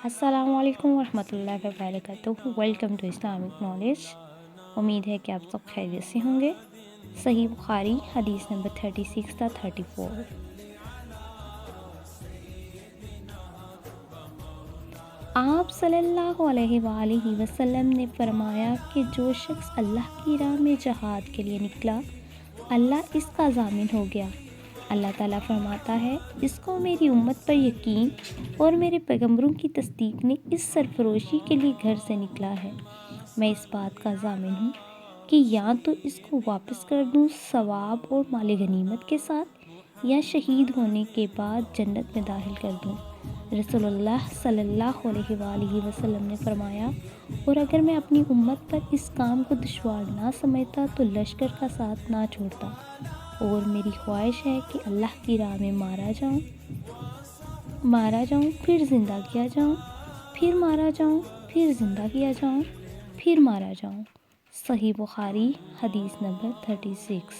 السلام علیکم ورحمۃ اللہ وبرکاتہ۔ Welcome to Islamic Knowledge. امید ہے کہ آپ سب خیریت سے ہوں گے۔ صحیح بخاری حدیث نمبر 36 تا 34۔ آپ صلی اللہ علیہ وآلہ وسلم نے فرمایا کہ جو شخص اللہ کی راہ میں جہاد کے لیے نکلا، اللہ اس کا ضامن ہو گیا۔ اللہ تعالیٰ فرماتا ہے، اس کو میری امت پر یقین اور میرے پیغمبروں کی تصدیق نے اس سرفروشی کے لیے گھر سے نکلا ہے۔ میں اس بات کا ضامن ہوں کہ یا تو اس کو واپس کر دوں ثواب اور مال غنیمت کے ساتھ، یا شہید ہونے کے بعد جنت میں داخل کر دوں۔ رسول اللہ صلی اللہ علیہ وآلہ وسلم نے فرمایا، اور اگر میں اپنی امت پر اس کام کو دشوار نہ سمجھتا تو لشکر کا ساتھ نہ چھوڑتا، اور میری خواہش ہے کہ اللہ کی راہ میں مارا جاؤں، پھر زندہ کیا جاؤں، پھر مارا جاؤں، پھر زندہ کیا جاؤں، پھر مارا جاؤں۔ صحیح بخاری حدیث نمبر 36۔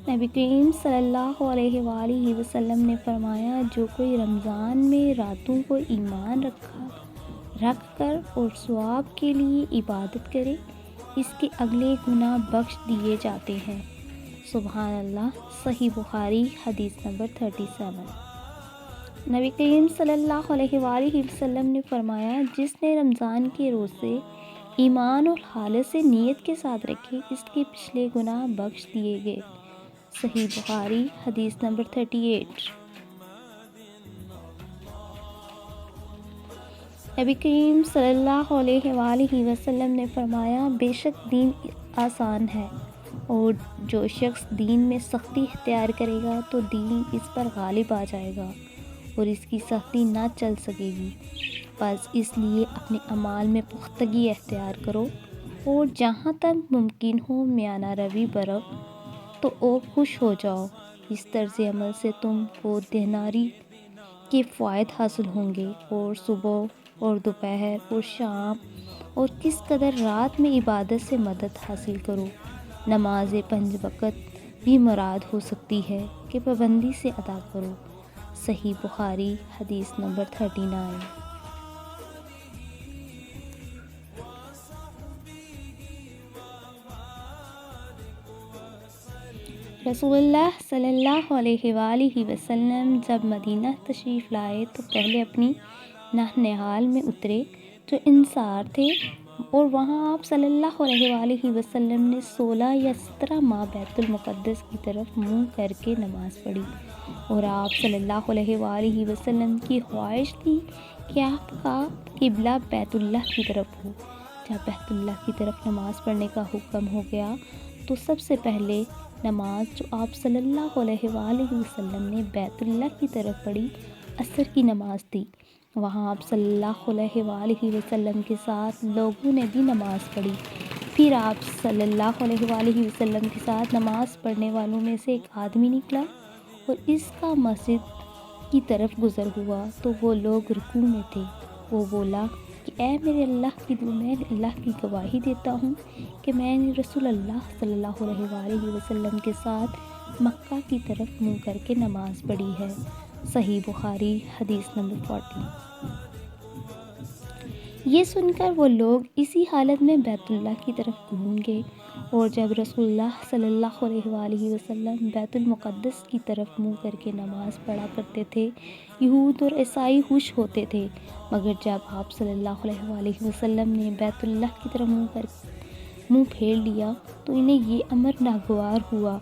نبی کریم صلی اللہ علیہ وآلہ وسلم نے فرمایا، جو کوئی رمضان میں راتوں کو ایمان رکھ کر اور ثواب کے لیے عبادت کرے، اس کے اگلے گناہ بخش دیے جاتے ہیں۔ سبحان اللہ۔ صحیح بخاری حدیث نمبر 37۔ نبی کریم صلی اللہ علیہ وآلہ وسلم نے فرمایا، جس نے رمضان کے روزے ایمان اور خالص سے نیت کے ساتھ رکھے، اس کے پچھلے گناہ بخش دیے گئے۔ صحیح بخاری حدیث نمبر 38۔ نبی کریم صلی اللہ علیہ وآلہ وسلم نے فرمایا، بے شک دین آسان ہے، اور جو شخص دین میں سختی اختیار کرے گا تو دین اس پر غالب آ جائے گا اور اس کی سختی نہ چل سکے گی۔ بس اس لیے اپنے اعمال میں پختگی اختیار کرو، اور جہاں تک ممکن ہو میانہ روی برتو تو اور خوش ہو جاؤ۔ اس طرز عمل سے تم کو دیناری کے فوائد حاصل ہوں گے، اور صبح اور دوپہر اور شام اور کس قدر رات میں عبادت سے مدد حاصل کرو۔ نماز 5 وقت بھی مراد ہو سکتی ہے کہ پابندی سے ادا کرو۔ صحیح بخاری حدیث نمبر 39۔ رسول اللہ صلی اللہ علیہ وآلہ وسلم جب مدینہ تشریف لائے تو پہلے اپنی نہال میں اترے جو انصار تھے، اور وہاں آپ صلی اللہ علیہ وآلہ وسلم نے 16 یا 17 ماہ بیت المقدس کی طرف منہ کر کے نماز پڑھی، اور آپ صلی اللہ علیہ وآلہ وسلم کی خواہش تھی کہ آپ کا قبلہ بیت اللہ کی طرف ہو۔ جب بیت اللہ کی طرف نماز پڑھنے کا حکم ہو گیا تو سب سے پہلے نماز جو آپ صلی اللہ علیہ وآلہ وسلم نے بیت اللہ کی طرف پڑھی، عصر کی نماز تھی۔ وہاں آپ صلی اللہ علیہ وآلہ وسلم کے ساتھ لوگوں نے بھی نماز پڑھی۔ پھر آپ صلی اللہ علیہ وآلہ وسلم کے ساتھ نماز پڑھنے والوں میں سے ایک آدمی نکلا اور اس کا مسجد کی طرف گزر ہوا تو وہ لوگ رکوع میں تھے۔ وہ بولا کہ اے میرے اللہ کی دل، میں اللہ کی گواہی دیتا ہوں کہ میں نے رسول اللہ صلی اللہ علیہ وآلہ وسلم کے ساتھ مکہ کی طرف منہ کر کے نماز پڑھی ہے۔ صحیح بخاری حدیث نمبر 40۔ یہ سن کر وہ لوگ اسی حالت میں بیت اللہ کی طرف گھوم گئے، اور جب رسول اللہ صلی اللہ علیہ وآلہ وسلم بیت المقدس کی طرف منہ کر کے نماز پڑھا کرتے تھے، یہود اور عیسائی خوش ہوتے تھے، مگر جب آپ صلی اللہ علیہ وآلہ وسلم نے بیت اللہ کی طرف منہ پھیر لیا تو انہیں یہ امر ناگوار ہوا۔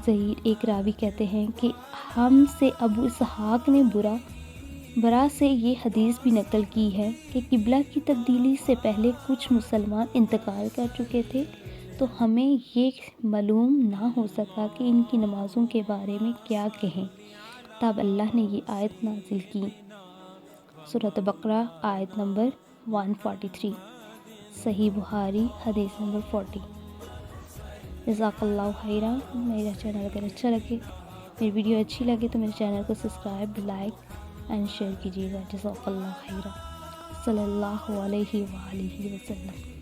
ظہیر ایک راوی کہتے ہیں کہ ہم سے ابو اسحاق نے برا سے یہ حدیث بھی نقل کی ہے کہ قبلہ کی تبدیلی سے پہلے کچھ مسلمان انتقال کر چکے تھے، تو ہمیں یہ معلوم نہ ہو سکا کہ ان کی نمازوں کے بارے میں کیا کہیں، تب اللہ نے یہ آیت نازل کی۔ سورۃ بقرہ آیت نمبر 143۔ صحیح بخاری حدیث نمبر 40۔ جزاک اللہ خیرہ۔ میرا چینل اگر اچھا لگے، میری ویڈیو اچھی لگے تو میرے چینل کو سبسکرائب، لائک اینڈ شیئر کیجیے گا۔ جزاک اللہ خیرہ۔ صلی اللہ علیہ وآلہ وسلم۔